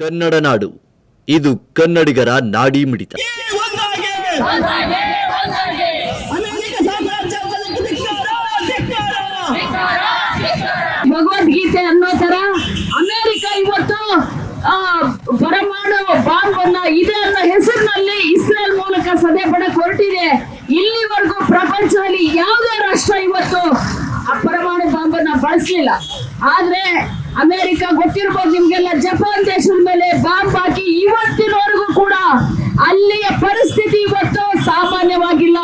ಕನ್ನಡ ನಾಡು ಇದು ಕನ್ನಡಿಗರ ನಾಡಿ ಮಿಡಿತ. ಭಗವದ್ಗೀತೆ ಅನ್ನೋ ತರ ಅಮೆರಿಕ ಇವತ್ತು ಪರಮಾಣು ಬಾಂಬ್ ಅನ್ನ ಇದೆ ಅನ್ನೋ ಹೆಸರಿನಲ್ಲಿ ಇಸ್ರೇಲ್ ಮೂಲಕ ಸದೆ ಪಡಕ್ ಹೊರಟಿದೆ. ಇಲ್ಲಿವರೆಗೂ ಪ್ರಪಂಚದಲ್ಲಿ ಯಾವುದೇ ರಾಷ್ಟ್ರ ಇವತ್ತು ಪರಮಾಣು ಬಾಂಬ್ ಅನ್ನ ಬಳಸಲಿಲ್ಲ. ಆದ್ರೆ ಅಮೆರಿಕ ಗೊತ್ತಿರ್ಬೋದು ನಿಮ್ಗೆಲ್ಲ, ಜಪಾನ್ ದೇಶದ ಮೇಲೆ ಬಾಂಬ್ ಹಾಕಿ ಇವತ್ತಿನವರೆಗೂ ಕೂಡ ಅಲ್ಲಿಯ ಪರಿಸ್ಥಿತಿ ಇವತ್ತು ಸಾಮಾನ್ಯವಾಗಿಲ್ಲ.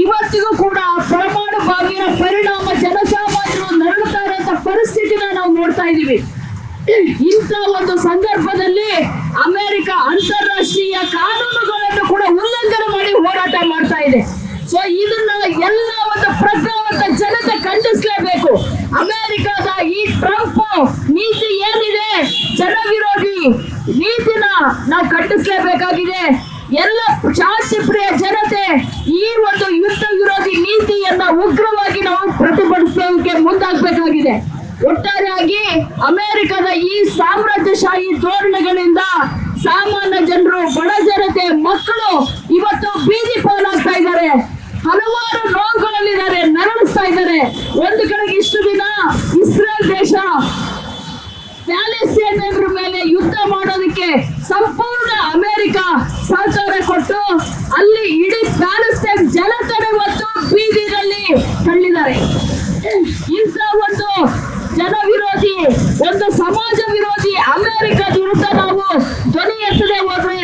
ಇವತ್ತಿಗೂ ಕೂಡ ಪರಮಾಣು ಬಾಂಬಿನ ಪರಿಣಾಮ ಜನಸಾಮಾನ್ಯರು ನರಳುತ್ತಾ ಇರುವಂತ ಪರಿಸ್ಥಿತಿನ ನಾವು ನೋಡ್ತಾ ಇದೀವಿ. ಇಂಥ ಒಂದು ಸಂದರ್ಭದಲ್ಲಿ ಅಮೆರಿಕ ಅಂತಾರಾಷ್ಟ್ರೀಯ ಕಾನೂನುಗಳನ್ನು ಕೂಡ ಉಲ್ಲಂಘನೆ ಮಾಡಿ ಹೋರಾಟ ಮಾಡ್ತಾ ಇದೆ. ಸೊ ಇದನ್ನ ಎಲ್ಲ ಒಂದು ಪ್ರಜ್ಞಾವಂತ ಜನತೆ ಖಂಡಿಸಲೇಬೇಕು. ಅಮೆರಿಕದ ಈ ಟ್ರಂಪ್ ನೀತಿ ಏನಿದೆ, ಜನ ವಿರೋಧಿ ನೀತಿನ ನಾವು ಖಂಡಿಸಲೇಬೇಕಾಗಿದೆ. ಎಲ್ಲ ಶಾಂತಿಪ್ರಿಯ ಜನತೆ ಈ ಒಂದು ಯುದ್ಧ ವಿರೋಧಿ ನೀತಿಯನ್ನ ಉಗ್ರವಾಗಿ ನಾವು ಪ್ರತಿಭಟಿಸೋಕೆ ಮುಂದಾಗಬೇಕಾಗಿದೆ. ಒಟ್ಟಾರೆಯಾಗಿ ಅಮೆರಿಕದ ಈ ಸಾಮ್ರಾಜ್ಯಶಾಹಿ ಧೋರಣೆಗಳಿಂದ ಸಾಮಾನ್ಯ ಜನರು, ಬಡ ಜನತೆ, ಮಕ್ಕಳು ಇವತ್ತು ಬೀದಿ ಪಾಲಾಗ್ತಾ ಇದ್ದಾರೆ. ಹಲವಾರು ನೋವುಗಳಲ್ಲಿದ್ದಾರೆ, ನರಳಿಸ್ತಾ ಇದ್ದಾರೆ. ಒಂದು ಕಡೆಗೆ ಇಷ್ಟು ದಿನ ಇಸ್ರೇಲ್ ದೇಶ ಪ್ಯಾಲೆಸ್ಟೈನ್ರ ಮೇಲೆ ಯುದ್ಧ ಮಾಡೋದಕ್ಕೆ ಸಂಪೂರ್ಣ ಅಮೆರಿಕ ಸಹಕಾರ ಕೊಟ್ಟು ಅಲ್ಲಿ ಇಡೀ ಪ್ಯಾಲೆಸ್ಟೈನ್ ಜನತೆಗೆ ಇವತ್ತು ಬೀದಿನಲ್ಲಿ ತಳ್ಳಿದ್ದಾರೆ. ಇಂಥ ಒಂದು ಜನ ವಿರೋಧಿ, ಒಂದು ಸಮಾಜ ವಿರೋಧಿ ಅಮೆರಿಕದ ವಿರುದ್ಧ ನಾವು ಧ್ವನಿ ಎತ್ತದೆ ಹೋದ್ರೆ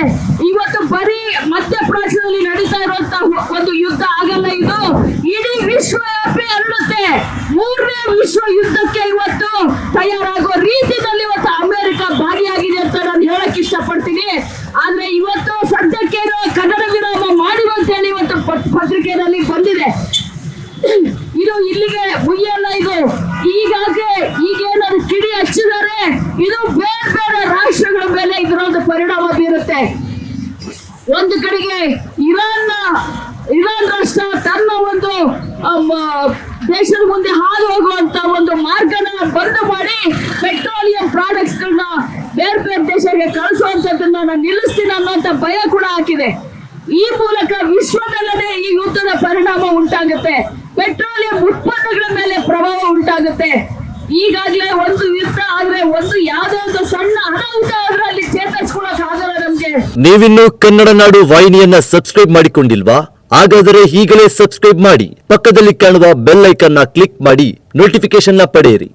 ಇವತ್ತು ಬರೀ ಮಧ್ಯಪ್ರಾಚ್ಯದಲ್ಲಿ ನಡೀತಾ ಇರುವಂತಹ ಒಂದು ಯುದ್ಧ ಆಗಲ್ಲ, ಇದು ಇಡೀ ವಿಶ್ವವ್ಯಾಪಿ ಹರಡುತ್ತೆ. 3ನೇ ವಿಶ್ವ ಯುದ್ಧಕ್ಕೆ ಇವತ್ತು ತಯಾರಾಗುವ ರೀತಿಯಲ್ಲಿ ಇವತ್ತು ಅಮೆರಿಕ ಭಾಗಿಯಾಗಿದೆ ಅಂತ ನಾನು ಹೇಳಕ್ ಇಷ್ಟಪಡ್ತೀನಿ. ಆದ್ರೆ ಇವತ್ತು ಸದ್ಯಕ್ಕೆ ಕನ್ನಡ ವಿರಾಮ ಮಾಡುವಂತ ಹೇಳಿ ಇವತ್ತು ಪತ್ರಿಕೆಯಲ್ಲಿ ಬಂದಿದೆ. ಇದು ಇಲ್ಲಿಗೆ ಮುಗಿಯಲ್ಲ. ಇದು ಈಗೇನಾದ್ರು ಕಿಡಿ ಹಚ್ಚಿದರೆ ಇದು ಬೇರೆ ಬೇರೆ ರಾಷ್ಟ್ರಗಳ ಮೇಲೆ ಇದರೊಂದು ಪರಿಣಾಮ ಬೀರುತ್ತೆ. ಒಂದು ಕಡೆಗೆ ಇರಾನ್ ರಾಷ್ಟ್ರ ತನ್ನ ಒಂದು ದೇಶದ ಮುಂದೆ ಹಾದು ಹೋಗುವಂತ ಒಂದು ಮಾರ್ಗನ ಬಂದ್ ಮಾಡಿ ಪೆಟ್ರೋಲಿಯಂ ಪ್ರಾಡಕ್ಟ್ಸ್ ಗಳನ್ನ ಬೇರೆ ಬೇರೆ ದೇಶಕ್ಕೆ ಕಳಿಸುವಂತದನ್ನ ನಾನು ನಿಲ್ಲಿಸ್ತೀನಿ ಅನ್ನೋಂತ ಭಯ ಕೂಡ ಹಾಕಿದೆ. ಈ ಮೂಲಕ ವಿಶ್ವದಲ್ಲೇ ಈ ಯುದ್ಧದ ಪರಿಣಾಮ ಉಂಟಾಗುತ್ತೆ. ಪೆಟ್ರೋಲಿಯಂ ಉತ್ಪನ್ನಗಳ ಮೇಲೆ ಪ್ರಭಾವ ಉಂಟಾಗುತ್ತೆ. ಈಗಾಗಲೇ ಒಂದು ಯುದ್ಧ ಆದ್ರೆ ಒಂದು ಯಾವುದೋ ಒಂದು ಸಣ್ಣ ಅನಾಹುತ ಆದ್ರೆ ಅಲ್ಲಿ ಚೇತರಿಸ್ಕೊಳಕ್ ಆಗಲ್ಲ ನಮ್ಗೆ. ನೀವಿನ್ನು ಕನ್ನಡ ನಾಡು ವಾಹಿನಿಯನ್ನ ಸಬ್ಸ್ಕ್ರೈಬ್ ಮಾಡಿಕೊಂಡಿಲ್ವಾ? ಹಾಗಾದರೆ ಈಗಲೇ ಸಬ್ಸ್ಕ್ರೈಬ್ ಮಾಡಿ, ಪಕ್ಕದಲ್ಲಿ ಕಾಣುವ ಬೆಲ್ ಐಕಾನ್ ನ ಕ್ಲಿಕ್ ಮಾಡಿ ನೋಟಿಫಿಕೇಶನ್ ನ ಪಡೆಯಿರಿ.